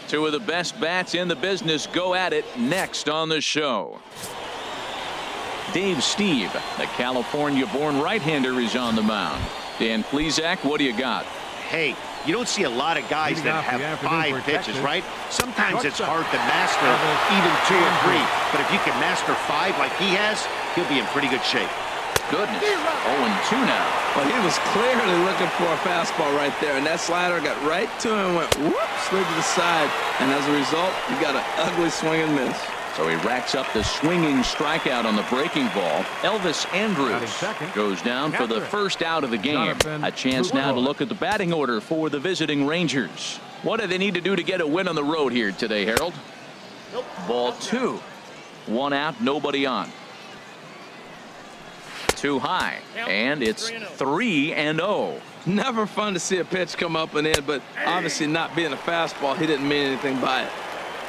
Two of the best bats in the business go at it next on the show. Dave Steve, the California-born right-hander, is on the mound. Dan Plesac, what do you got? Hey, you don't see a lot of guys that have 5 pitches, right? Sometimes it's hard to master even 2 or 3. But if you can master 5 like he has, he'll be in pretty good shape. Goodness, 0-2 now. Well, he was clearly looking for a fastball right there, and that slider got right to him and went whoop, slid to the side. And as a result, he got an ugly swing and miss. So he racks up the swinging strikeout on the breaking ball. Elvis Andrus goes down for the first out of the game. A chance now to look at the batting order for the visiting Rangers. What do they need to do to get a win on the road here today, Harold? Ball 2. 1 out, nobody on. Too high, and it's 3-0. Never fun to see a pitch come up and in, but obviously not being a fastball, he didn't mean anything by it.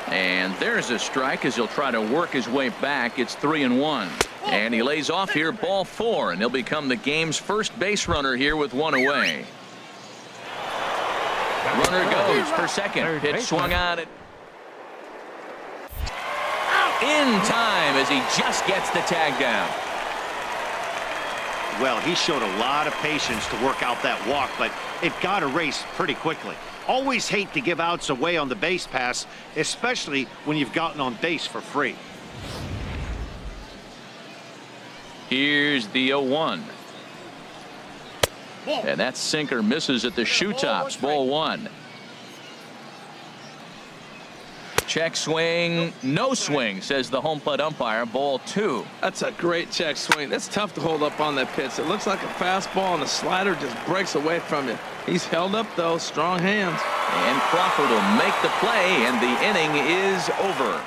And there's a strike as he'll try to work his way back. It's 3-1. And he lays off here, ball 4, and he'll become the game's first base runner here with 1 away. Runner goes for second. Pitch swung on it. In time as he just gets the tag down. Well, he showed a lot of patience to work out that walk, but it got erased pretty quickly. Always hate to give outs away on the base pass, especially when you've gotten on base for free. Here's the 0-1. And that sinker misses at the shoe tops. Ball 1. Check swing, no swing, says the home plate umpire. Ball 2. That's a great check swing. That's tough to hold up on that pitch. It looks like a fastball, and the slider just breaks away from you. He's held up, though. Strong hands. And Crawford will make the play, and the inning is over.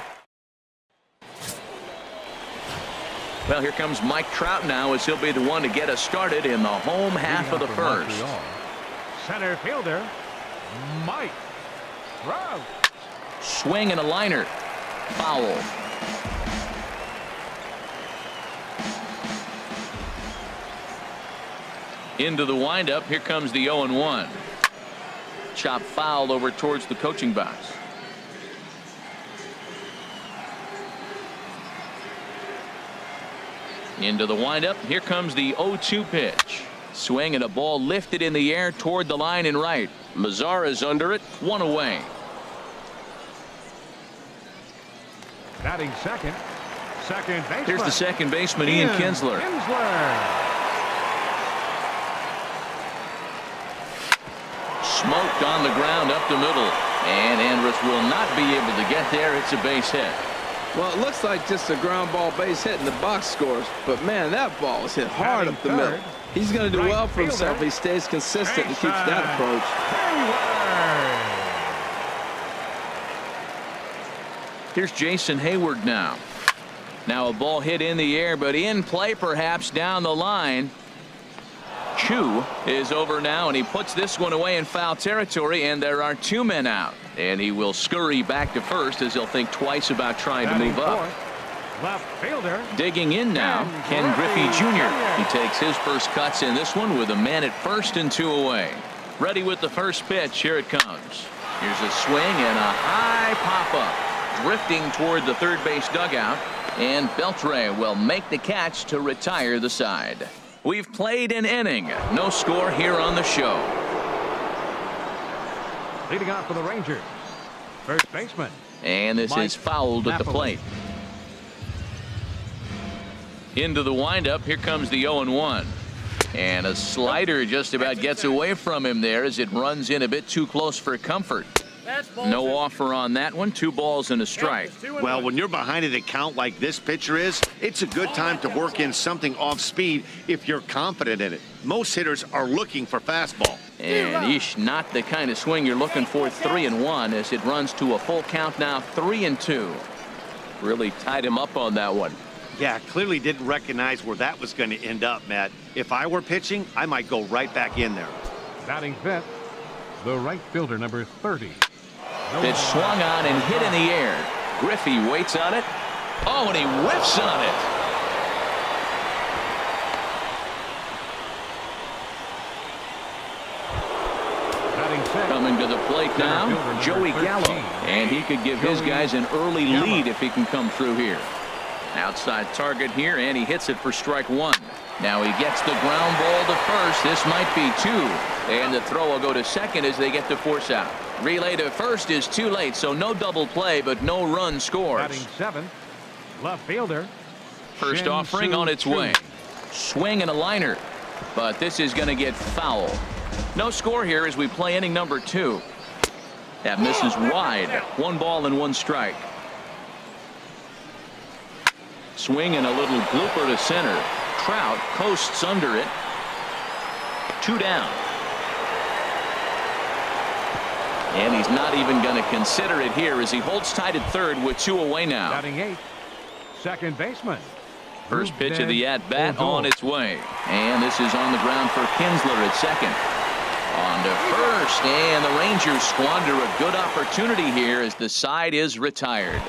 Well, here comes Mike Trout now, as he'll be the one to get us started in the home half of the first. Montreal, center fielder, Mike Trout. Swing and a liner. Foul. Into the windup. Here comes the 0-1. Chop foul over towards the coaching box. Into the windup. Here comes the 0-2 pitch. Swing and a ball lifted in the air toward the line and right. Mazar is under it. 1 away. Batting second baseman. Here's the second baseman, Ian Kinsler. Smoked on the ground up the middle. And Andrus will not be able to get there. It's a base hit. Well, it looks like just a ground ball base hit in the box scores. But, man, that ball was hit hard up the middle. He's going to do well for himself if he stays consistent and keeps that approach. Here's Jason Hayward now. Now a ball hit in the air, but in play perhaps down the line. Chu is over now, and he puts this one away in foul territory, and there are 2 men out. And he will scurry back to first as he'll think twice about trying to move up. Left fielder. Digging in now, Ken Griffey Jr. He takes his first cuts in this one with a man at first and 2 away. Ready with the first pitch. Here it comes. Here's a swing and a high pop-up. Drifting toward the third base dugout, and Beltre will make the catch to retire the side. We've played an inning. No score here on the show. Leading off for the Rangers, first baseman. And this is fouled at the plate. Into the windup. Here comes the 0-1. And a slider just about gets away from him there as it runs in a bit too close for comfort. No offer on that one. 2 balls and a strike. Well, when you're behind an account like this pitcher is, it's a good time to work in something off speed if you're confident in it. Most hitters are looking for fastball. And not the kind of swing you're looking for. 3-1 as it runs to a full count now. 3-2. Really tied him up on that one. Yeah, clearly didn't recognize where that was going to end up, Matt. If I were pitching, I might go right back in there. Batting fifth, the right fielder, number 30. Pitch swung on and hit in the air. Griffey waits on it. Oh, and he whiffs on it. Coming to the plate now, Joey Gallo. And he could give his guys an early lead if he can come through here. Outside target here, and he hits it for strike one. Now he gets the ground ball to first. This might be two. And the throw will go to second as they get the force out. Relay to first is too late, so no double play, but no run scores. Batting seventh, left fielder. First offering on its way. Swing and a liner. But this is going to get foul. No score here as we play inning number 2. That misses wide. 1 ball and 1 strike. Swing and a little blooper to center. Trout coasts under it. 2 down. And he's not even going to consider it here as he holds tight at third with 2 away now. Batting 8th, second baseman. First pitch of the at-bat on its way. And this is on the ground for Kinsler at second. On to first, and the Rangers squander a good opportunity here as the side is retired.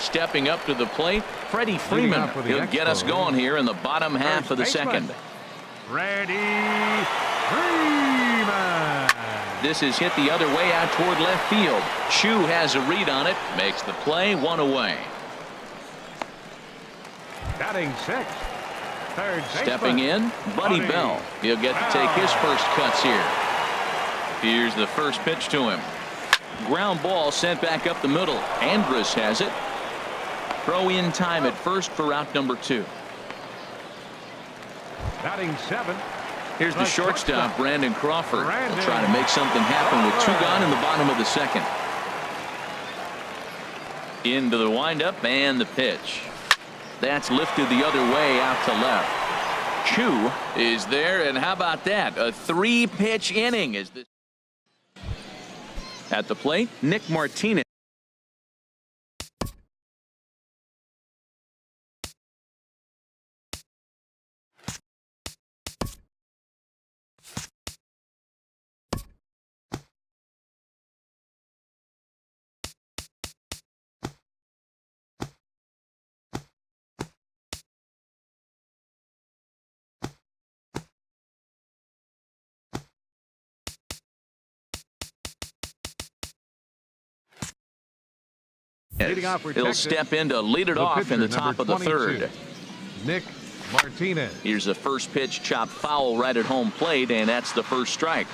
Stepping up to the plate, Freddie Freeman. He'll get us going here in the bottom half of the second. Freddie Freeman. This is hit the other way out toward left field. Chu has a read on it, makes the play, 1 away. Batting 6th, third baseman. Stepping in, Buddy Bell. He'll get to take his first cuts here. Here's the first pitch to him. Ground ball sent back up the middle. Andrus has it. Throw in time at first for out number 2. Batting 7th. Here's the shortstop, Brandon Crawford. He'll try to make something happen with 2 gone in the bottom of the second. Into the windup and the pitch. That's lifted the other way out to left. Chu is there, and how about that? A 3-pitch inning is this. At the plate, Nick Martinez. He'll step in to lead it off in the top of the third. Nick Martinez. Here's the first pitch, chopped foul right at home plate, and that's the first strike.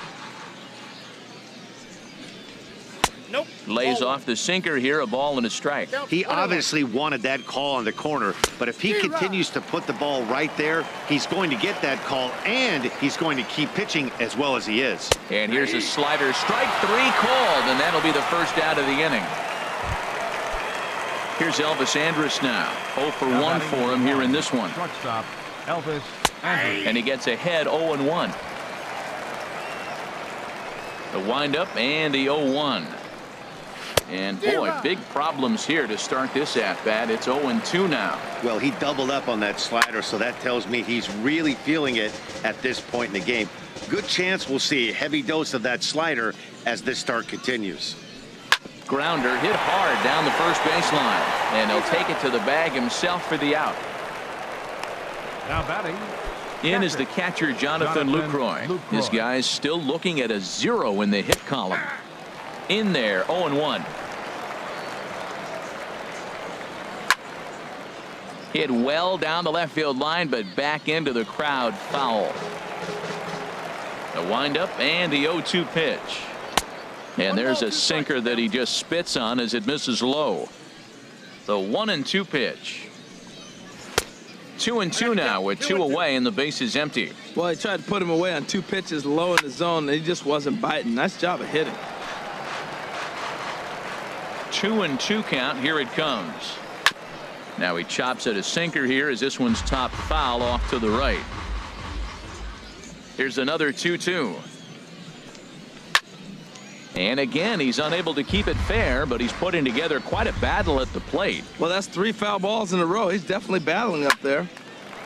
Nope. Lays off the sinker here, a ball and a strike. He obviously wanted that call on the corner, but if he continues to put the ball right there, he's going to get that call, and he's going to keep pitching as well as he is. And here's a slider, strike 3 called, and that'll be the first out of the inning. Here's Elvis Andrus now. 0 for 1 for him here in this one. Shortstop, Elvis Andrus. And he gets ahead 0-1. The windup and the 0-1. And boy, big problems here to start this at-bat. It's 0-2 now. Well, he doubled up on that slider, so that tells me he's really feeling it at this point in the game. Good chance we'll see a heavy dose of that slider as this start continues. Grounder hit hard down the first baseline, and he'll take it to the bag himself for the out. Now batting. In is the catcher, Jonathan Lucroy. This guy's still looking at a 0 in the hit column. In there, 0-1. Hit well down the left field line, but back into the crowd, foul. The windup and the 0-2 pitch. And there's a sinker that he just spits on as it misses low. The 1-2 pitch. 2-2 now with 2 away and the base is empty. Well, he tried to put him away on 2 pitches low in the zone, and he just wasn't biting. Nice job of hitting. 2-2 count. Here it comes. Now he chops at a sinker here as this one's top foul off to the right. Here's another 2-2. And again, he's unable to keep it fair, but he's putting together quite a battle at the plate. Well, that's 3 foul balls in a row. He's definitely battling up there.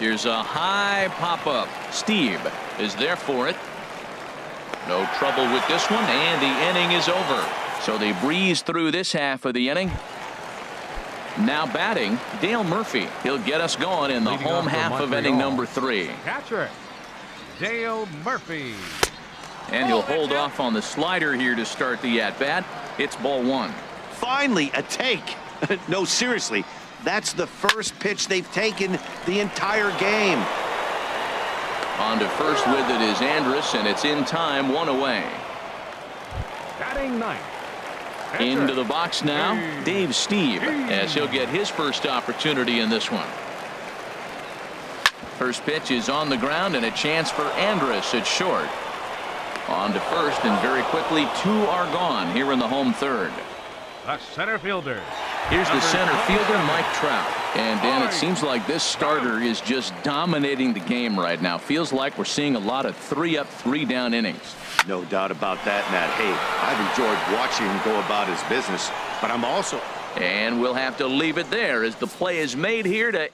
Here's a high pop-up. Steve is there for it. No trouble with this one, and the inning is over. So they breeze through this half of the inning. Now batting, Dale Murphy. He'll get us going in the home half of inning number 3. Catcher, Dale Murphy. And he'll hold off on the slider here to start the at-bat. It's ball one. Finally, a take. No, seriously, that's the first pitch they've taken the entire game. On to first with it is Andrus, and it's in time, one away. Batting ninth. Into the box now, Dave Steve, as he'll get his first opportunity in this one. First pitch is on the ground, and a chance for Andrus at short. On to first, and very quickly, two are gone here in the home third. The center fielder. Here's the center fielder, Mike Trout. And, Dan, it seems like this starter is just dominating the game right now. Feels like we're seeing a lot of 3-up, 3-down innings. No doubt about that, Matt. Hey, I've enjoyed watching him go about his business, but I'm also... And we'll have to leave it there as the play is made here to...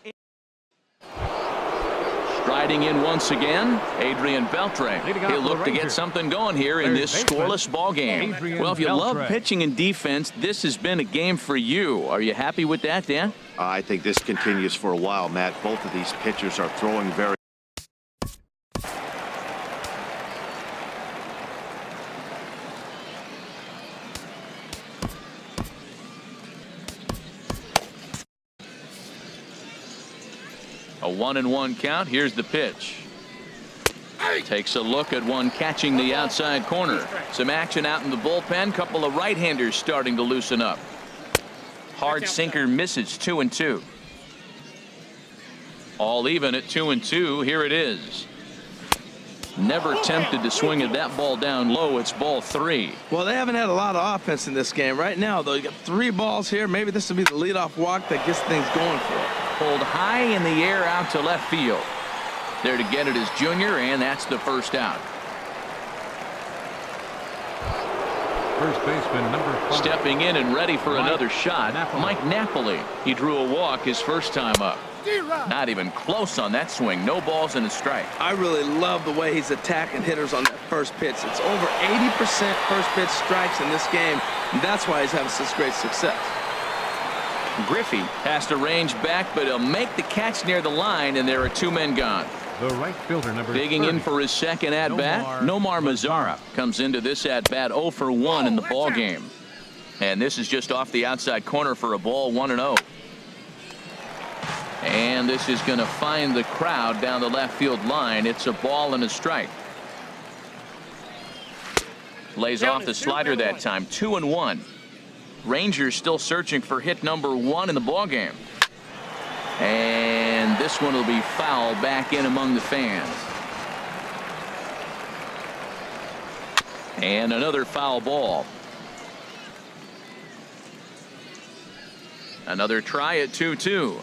Striding in once again, Adrian Beltre. He'll look to get something going here in this scoreless ball game. Well, if you love pitching and defense, this has been a game for you. Are you happy with that, Dan? I think this continues for a while, Matt. Both of these pitchers are throwing very... A 1-1 count. Here's the pitch. Takes a look at one catching the outside corner. Some action out in the bullpen. Couple of right-handers starting to loosen up. Hard sinker misses, 2-2. All even at 2-2. Here it is. Never tempted to swing at that ball down low. It's ball three. Well, they haven't had a lot of offense in this game. Right now, though, you got 3 balls here. Maybe this will be the leadoff walk that gets things going for it. Pulled high in the air out to left field. There to get it is Jr., and that's the first out. First baseman number 5. Stepping in and ready for another shot, Mike Napoli. He drew a walk his first time up. Not even close on that swing. No balls and a strike. I really love the way he's attacking hitters on that first pitch. It's over 80% first pitch strikes in this game, and that's why he's having such great success. Griffey has to range back, but he'll make the catch near the line, and there are 2 men gone. The right fielder number Digging 30. in for his second at-bat, Nomar Mazara comes into this at-bat 0 for 1 in the ball game. And this is just off the outside corner for a ball, 1-0. And this is going to find the crowd down the left field line. It's a ball and a strike. Lays off the slider that time, 2-1. Rangers still searching for hit number 1 in the ball game. And this one will be fouled back in among the fans. And another foul ball. Another try at 2-2.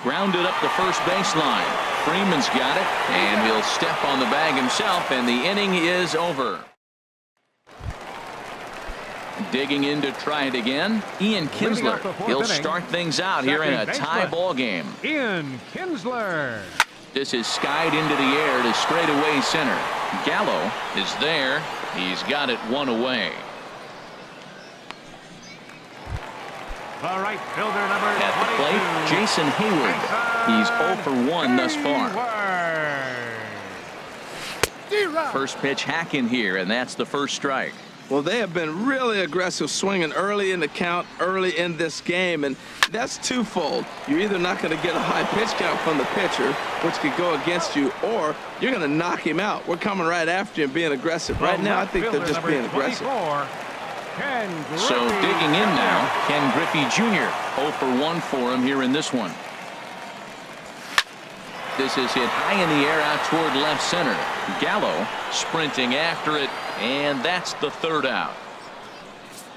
Grounded up the first baseline. Freeman's got it, and he'll step on the bag himself, and the inning is over. Digging in to try it again, Ian Kinsler. He'll start things out here in a tie ball game. Ian Kinsler. This is skied into the air to straightaway center. Gallo is there. He's got it 1 away. The right fielder number At the plate, Jason Hayward. He's 0 for 1 thus far. First pitch hack in here, and that's the first strike. Well, they have been really aggressive swinging early in the count, early in this game, and that's twofold. You're either not going to get a high pitch count from the pitcher, which could go against you, or you're going to knock him out. We're coming right after you and being aggressive. Right now, I think they're just being aggressive. So digging in now, Ken Griffey Jr. 0 for 1 for him here in this one. This is hit high in the air out toward left center. Gallo sprinting after it, and that's the third out.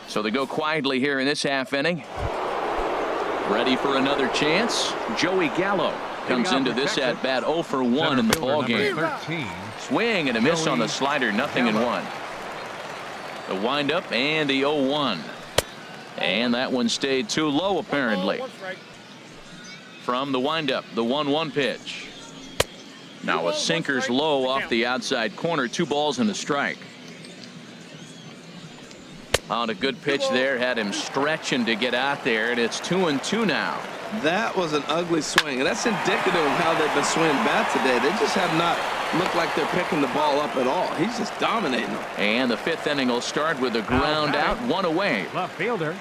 So they go quietly here in this half inning. Ready for another chance. Joey Gallo comes into this at bat 0 for 1 in the ball game. Swing and a miss on the slider, nothing in 1. The windup and the 0-1. And that one stayed too low apparently. From the windup, the 1-1 pitch. Now a sinker's low off the outside corner, 2 balls and a strike. On a good pitch there, had him stretching to get out there, and it's 2-2 now. That was an ugly swing, and that's indicative of how they've been swinging bat today. They just have not looked like they're picking the ball up at all. He's just dominating them. And the 5th inning will start with a ground out, 1 away. Left fielder,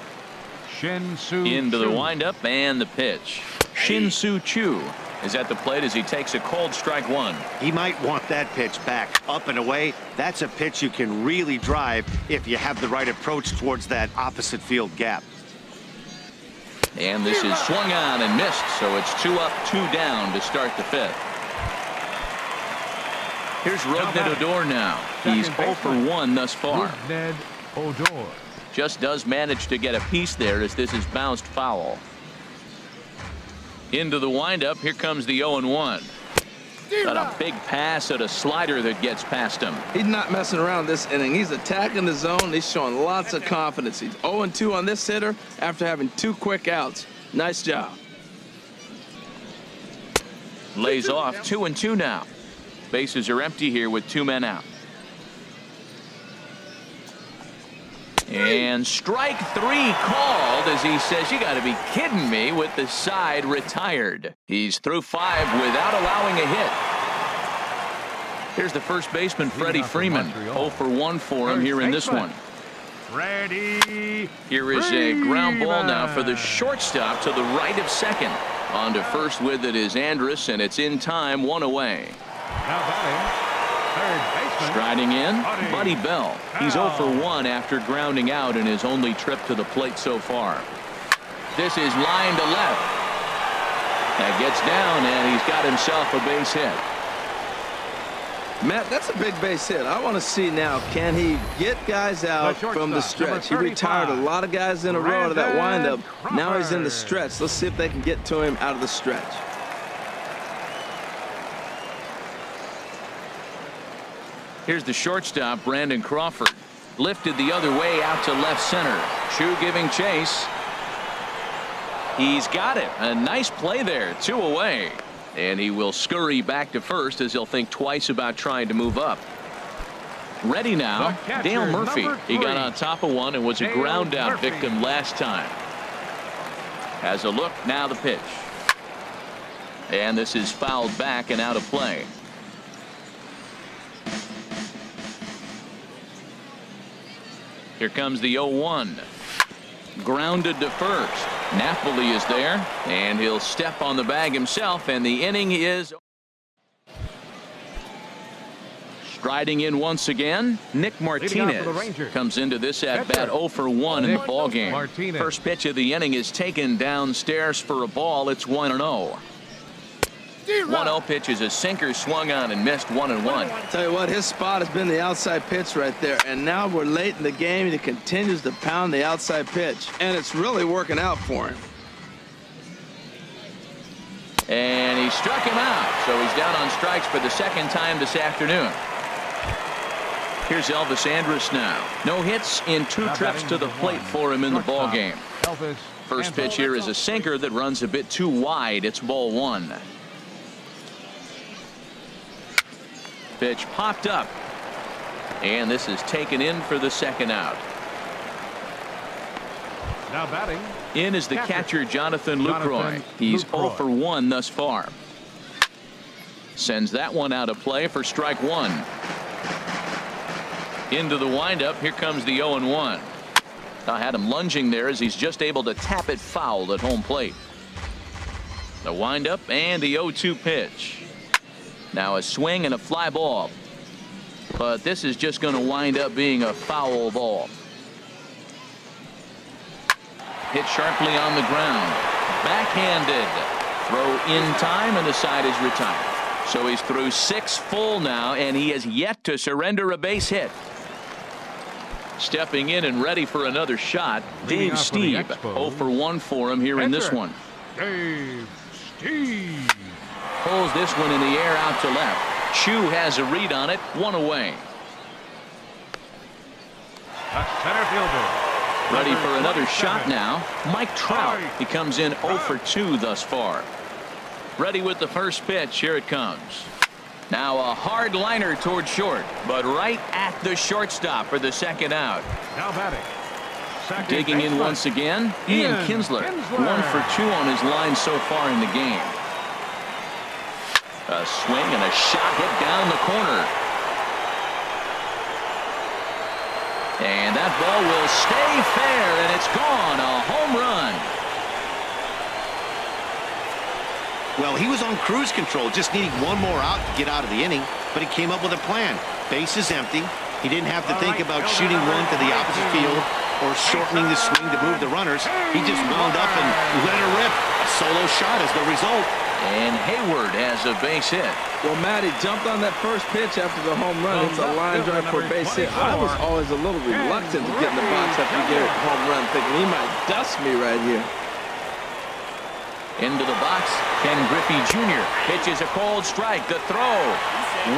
Shin-Soo Into the Choo. windup and the pitch. Shin-Soo Choo is at the plate as he takes a cold strike 1. He might want that pitch back, up and away. That's a pitch you can really drive if you have the right approach towards that opposite field gap. And this is swung on and missed, so it's 2 up, 2 down to start the 5th. Here's Rougned Odor now. He's 0 for 1 thus far. Rougned Odor. Just does manage to get a piece there as this is bounced foul. Into the windup. Here comes the 0-1. Got a big pass at a slider that gets past him. He's not messing around this inning. He's attacking the zone. He's showing lots of confidence. He's 0-2 on this hitter after having 2 quick outs. Nice job. Lays off 2-2 now. Bases are empty here with 2 men out. And strike 3 called as he says, you got to be kidding me, with the side retired. He's through 5 without allowing a hit. Here's the first baseman, Freddie Freeman. 0 for 1 for him here in this one. Freddie. Here is a ground ball now for the shortstop to the right of second. On to first with it is Andrus, and it's in time, 1 away. Now batting, third baseman. Striding in, Buddy Bell. He's 0 for 1 after grounding out in his only trip to the plate so far. This is line to left. That gets down, and he's got himself a base hit. Matt, that's a big base hit. I want to see now, can he get guys out from the stretch? He retired a lot of guys in a row to that windup. Now he's in the stretch. Let's see if they can get to him out of the stretch. Here's the shortstop, Brandon Crawford. Lifted the other way out to left center. Choo giving chase. He's got it. A nice play there. 2 away. And he will scurry back to first as he'll think twice about trying to move up. Ready now, Dale Murphy. He got on top of one and was a ground out victim last time. Has a look, now the pitch. And this is fouled back and out of play. Here comes the 0-1. Grounded to first. Napoli is there, and he'll step on the bag himself, and the inning is striding in once again. Nick Martinez comes into this at bat 0 for 1 in the ball game. First pitch of the inning is taken downstairs for a ball. It's 1-0. 1-0 pitch is a sinker swung on and missed 1-1. Tell you what, his spot has been the outside pitch right there, and now we're late in the game and he continues to pound the outside pitch, and it's really working out for him. And he struck him out, so he's down on strikes for the 2nd time this afternoon. Here's Elvis Andrus now. No hits in 2 trips to the plate for him in the ball game. First pitch here is a sinker that runs a bit too wide. It's ball 1. Pitch popped up, and this is taken in for the 2nd out. Now batting in is the catcher Jonathan Lucroy. He's 0 for 1 thus far. Sends that one out of play for strike 1. Into the windup. Here comes the 0-1. I had him lunging there as he's just able to tap it foul at home plate. The windup and the 0-2 pitch. Now a swing and a fly ball, but this is just going to wind up being a foul ball. Hit sharply on the ground. Backhanded. Throw in time, and the side is retired. So he's through 6 full now, and he has yet to surrender a base hit. Stepping in and ready for another shot, Dave Steve. 0 for 1 for him here in this one. Dave Steve. Pulls this one in the air out to left. Choo has a read on it. 1 away. Center fielder. Ready for another shot now. Mike Trout. He comes in 0 for 2 thus far. Ready with the first pitch. Here it comes. Now a hard liner toward short, but right at the shortstop for the 2nd out. Now batting, Digging in once again, Ian Kinsler. 1 for 2 on his line so far in the game. A swing and a shot hit down the corner. And that ball will stay fair, and it's gone. A home run. Well, he was on cruise control, just needing one more out to get out of the inning, but he came up with a plan. Base is empty. He didn't have to think about shooting one to the opposite field or shortening the swing to move the runners. He just wound up and let it rip. A solo shot is the result. And Hayward has a base hit. Well, Matt, he jumped on that first pitch after the home run. It's a line drive for a base hit. I was always a little reluctant to get in the box after he gave it a home run, thinking he might dust me right here. Into the box, Ken Griffey Jr. pitches a cold strike. The throw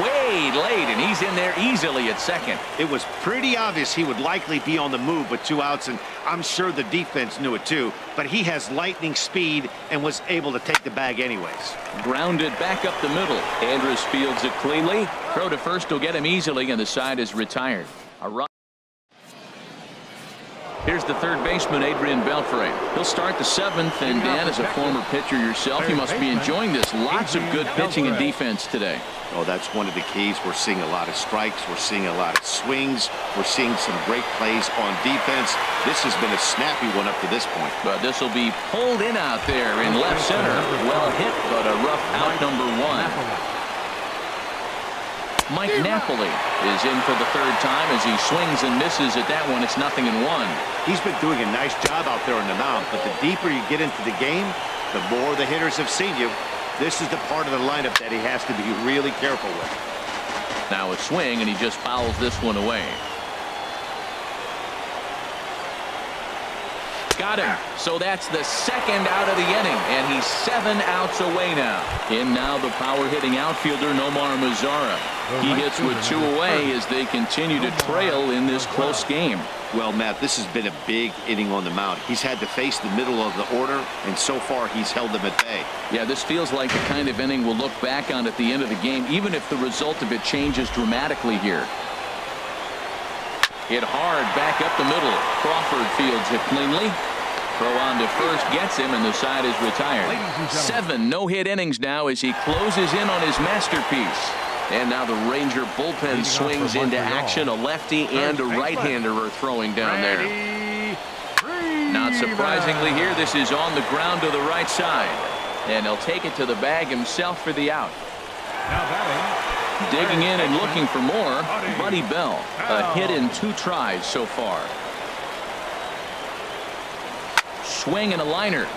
way late, and he's in there easily at second. It was pretty obvious he would likely be on the move with 2 outs, and I'm sure the defense knew it too. But he has lightning speed and was able to take the bag anyways. Grounded back up the middle. Andrus fields it cleanly. Throw to first will get him easily, and the side is retired. A run. Here's the third baseman, Adrian Beltre. He'll start the 7th, and Dan, as a former pitcher yourself, you must be enjoying this. Lots of good pitching and defense today. Oh, that's one of the keys. We're seeing a lot of strikes. We're seeing a lot of swings. We're seeing some great plays on defense. This has been a snappy one up to this point. But this will be pulled in out there in left center. Well hit, but a rough out number 1. Mike Napoli is in for the 3rd time as he swings and misses at that one. It's 0-1. He's been doing a nice job out there on the mound, but the deeper you get into the game, the more the hitters have seen you. This is the part of the lineup that he has to be really careful with. Now a swing, and he just fouls this one away. Got him. So that's the 2nd out of the inning, and he's 7 outs away now. In now the power-hitting outfielder Nomar Mazara. He hits with 2 away as they continue to trail in this close game. Well, Matt, this has been a big inning on the mound. He's had to face the middle of the order, and so far he's held them at bay. Yeah, this feels like the kind of inning we'll look back on at the end of the game, even if the result of it changes dramatically here. Hit hard back up the middle. Crawford fields it cleanly. Throw on to first gets him, and the side is retired. 7 no-hit innings now as he closes in on his masterpiece. And now the Ranger bullpen swings into action. A lefty and a right-hander are throwing down there. Not surprisingly here, this is on the ground to the right side. And he'll take it to the bag himself for the out. Digging in and looking for more, Buddy Bell. A hit in 2 tries so far. Swing and a liner.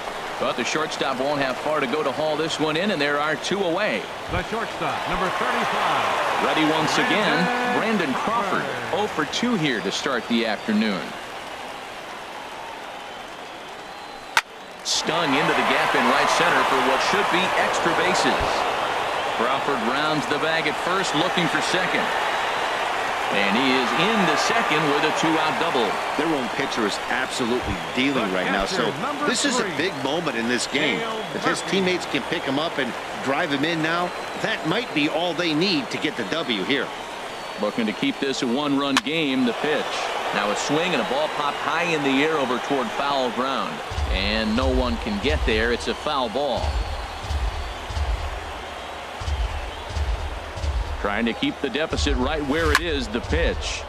But the shortstop won't have far to go to haul this one in, and there are 2 away. The shortstop, number 35. Ready once again, Brandon Crawford. 0 for 2 here to start the afternoon. Stung into the gap in right center for what should be extra bases. Crawford rounds the bag at first, looking for second. And he is into second with a 2-out double. Their own pitcher is absolutely dealing right now, so this is a big moment in this game. If his teammates can pick him up and drive him in now, that might be all they need to get the W here. Looking to keep this a 1-run game. The pitch. Now a swing and a ball popped high in the air over toward foul ground. And no one can get there. It's a foul ball. Trying to keep the deficit right where it is. The pitch.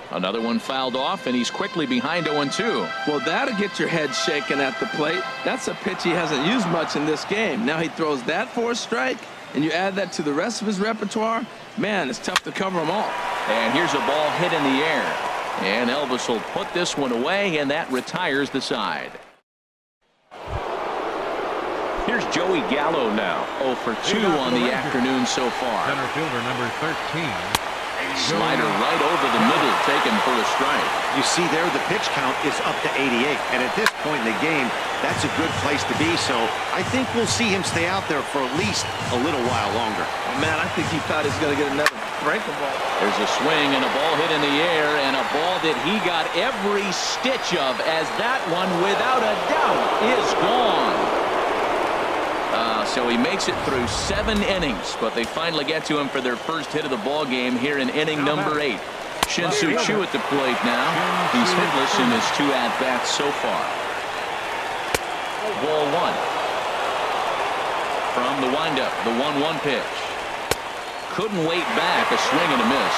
Another one fouled off, and he's quickly behind 0-2. Well, that'll get your head shaken at the plate. That's a pitch he hasn't used much in this game. Now he throws that for a strike, and you add that to the rest of his repertoire. Man, it's tough to cover them all. And here's a ball hit in the air. And Elvis will put this one away, and that retires the side. Here's Joey Gallo now. 0 for 2 on the afternoon so far. Center fielder number 13. Slider right over the middle, taken for a strike. You see there, the pitch count is up to 88. And at this point in the game, that's a good place to be. So I think we'll see him stay out there for at least a little while longer. Oh, man, I think he thought he was going to get another breaking ball. There's a swing and a ball hit in the air, and a ball that he got every stitch of, as that one, without a doubt, is gone. So he makes it through 7 innings, but they finally get to him for their first hit of the ball game here in inning number 8. Shin-Soo Choo at the plate now. He's hitless in his 2 at-bats so far. Ball 1. From the windup, the 1-1 pitch. Couldn't wait back, a swing and a miss.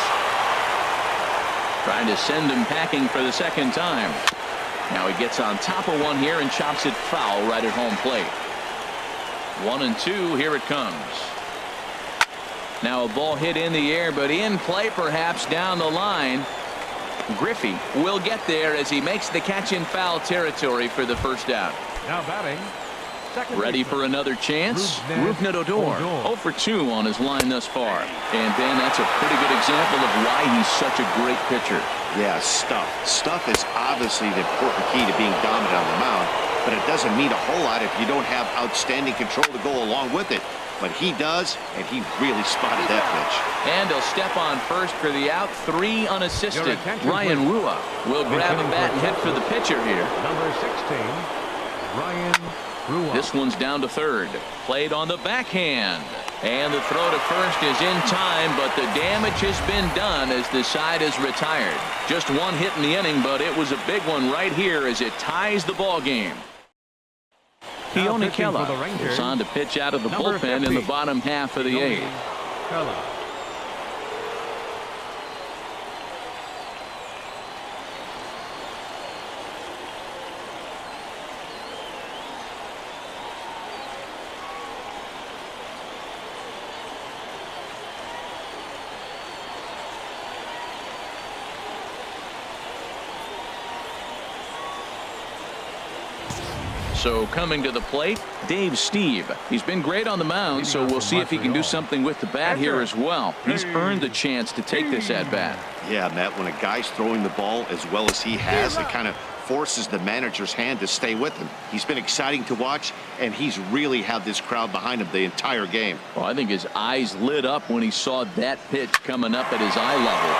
Trying to send him packing for the second time. Now he gets on top of one here and chops it foul right at home plate. 1-2, here it comes. Now a ball hit in the air, but in play perhaps down the line. Griffey will get there as he makes the catch in foul territory for the first out. Now batting. Ready for another chance? Rougned Odor 0 for 2 on his line thus far. And Ben, that's a pretty good example of why he's such a great pitcher. Yeah, stuff. Stuff is obviously the important key to being dominant on the mound, but it doesn't mean a whole lot if you don't have outstanding control to go along with it. But he does, and he really spotted that pitch. And he'll step on first for the out, 3 unassisted. Ryan Rua will grab a bat and head for the pitcher here. Number 16, Ryan Rua. This one's down to third. Played on the backhand. And the throw to first is in time, but the damage has been done as the side is retired. Just 1 hit in the inning, but it was a big one right here as it ties the ball game. Keone Kela is on to pitch out of the bullpen in the bottom half of the 8th. So coming to the plate, Dave Steve. He's been great on the mound, so we'll see if he can do something with the bat here as well. He's earned the chance to take this at bat. Yeah, Matt, when a guy's throwing the ball as well as he has, it kind of forces the manager's hand to stay with him. He's been exciting to watch, and he's really had this crowd behind him the entire game. Well, I think his eyes lit up when he saw that pitch coming up at his eye level.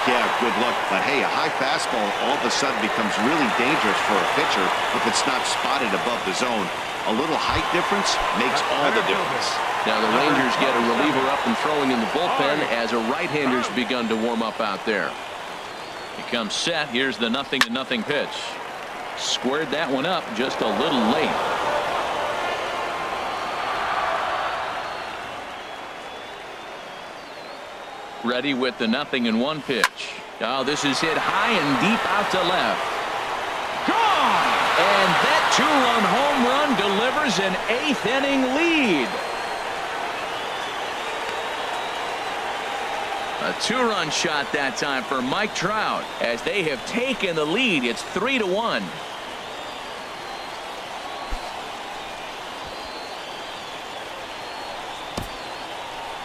Yeah, good luck. But hey, a high fastball all of a sudden becomes really dangerous for a pitcher if it's not spotted above the zone. A little height difference makes all the difference. Now the Rangers get a reliever up and throwing in the bullpen as a right-hander's begun to warm up out there. He comes set. Here's the 0-0 pitch. Squared that one up just a little late. Ready with the 0-1 pitch. Oh, this is hit high and deep out to left. Gone! And that 2-run home run delivers an 8th inning lead. A 2-run shot that time for Mike Trout as they have taken the lead. It's 3-1.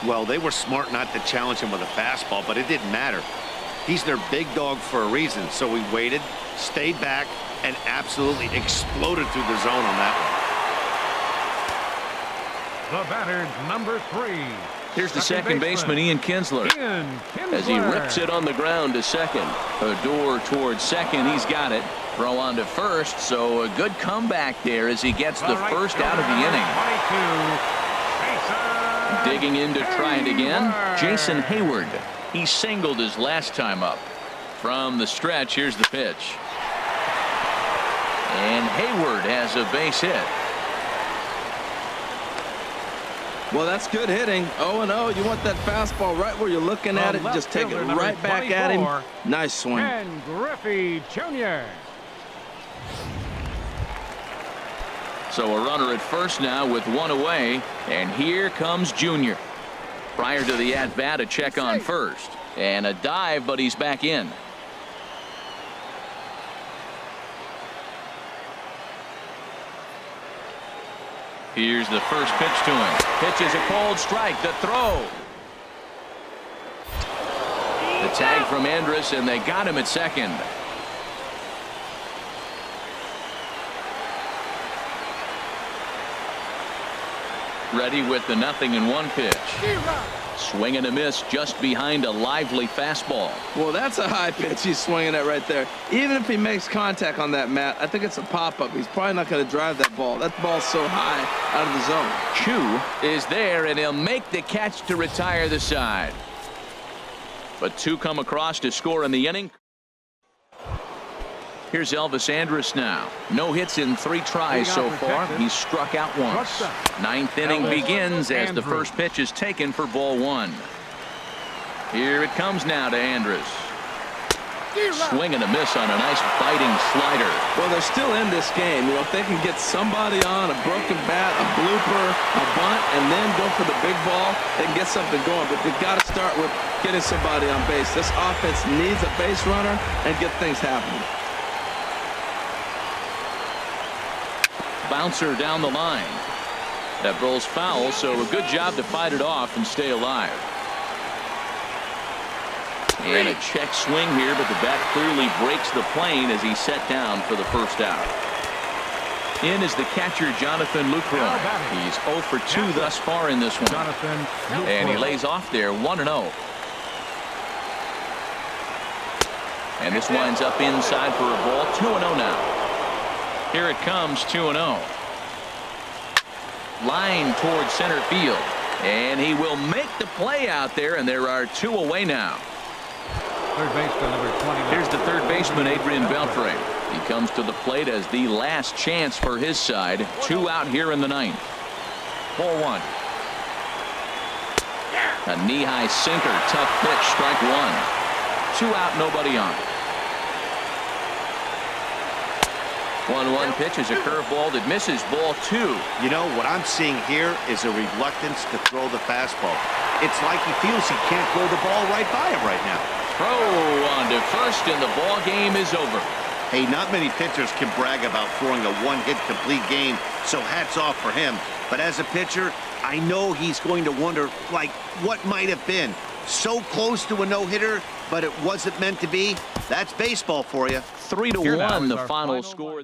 Well, they were smart not to challenge him with a fastball, but it didn't matter. He's their big dog for a reason, so he waited, stayed back, and absolutely exploded through the zone on that one. The batter, number 3. Here's the second baseman, Ian Kinsler, as he rips it on the ground to second. Odor towards second. He's got it. Throw on to first, so a good comeback there as he gets the first out of the inning. Digging in to try it again, Jason Hayward. He singled his last time up. From the stretch, here's the pitch. And Hayward has a base hit. Well, that's good hitting. 0-0. You want that fastball right where you're looking at it. Just take it right back at him. Nice swing. And Griffey Jr. So a runner at first now with 1 away. And here comes Jr. Prior to the at-bat, a check on first. And a dive, but he's back in. Here's the first pitch to him. Pitch is a cold strike. The throw. The tag from Andrus, and they got him at second. Ready with the 0-1 pitch. Swing and a miss just behind a lively fastball. Well, that's a high pitch he's swinging at right there. Even if he makes contact on that, Matt, I think it's a pop-up. He's probably not going to drive that ball. That ball's so high out of the zone. Chu is there, and he'll make the catch to retire the side. But 2 come across to score in the inning. Here's Elvis Andrus now. No hits in 3 tries so far. He's struck out once. 9th inning begins as the first pitch is taken for ball 1. Here it comes now to Andrus. Swing and a miss on a nice biting slider. Well, they're still in this game. You know, if they can get somebody on a broken bat, a blooper, a bunt, and then go for the big ball, they can get something going. But they've got to start with getting somebody on base. This offense needs a base runner and get things happening. Bouncer down the line. That rolls foul, so a good job to fight it off and stay alive. And a check swing here, but the bat clearly breaks the plane as he's set down for the first out. In is the catcher, Jonathan Lucroy. He's 0 for 2 thus far in this one. And he lays off there 1-0. And this winds up inside for a ball. 2-0 now. Here it comes, 2-0. Line towards center field. And he will make the play out there, and there are 2 away now. Third baseman number 29. Here's the third baseman, Adrian Beltre. He comes to the plate as the last chance for his side. 2 out here in the 9th. Ball 1. A knee-high sinker, tough pitch, strike 1. 2 out, nobody on. 1-1 pitch is a curveball that misses, ball 2. You know, what I'm seeing here is a reluctance to throw the fastball. It's like he feels he can't throw the ball right by him right now. Throw on to first, and the ball game is over. Hey, not many pitchers can brag about throwing a one-hit complete game, so hats off for him. But as a pitcher, I know he's going to wonder, like, what might have been. So close to a no-hitter, but it wasn't meant to be. That's baseball for you. 3-1 the final score.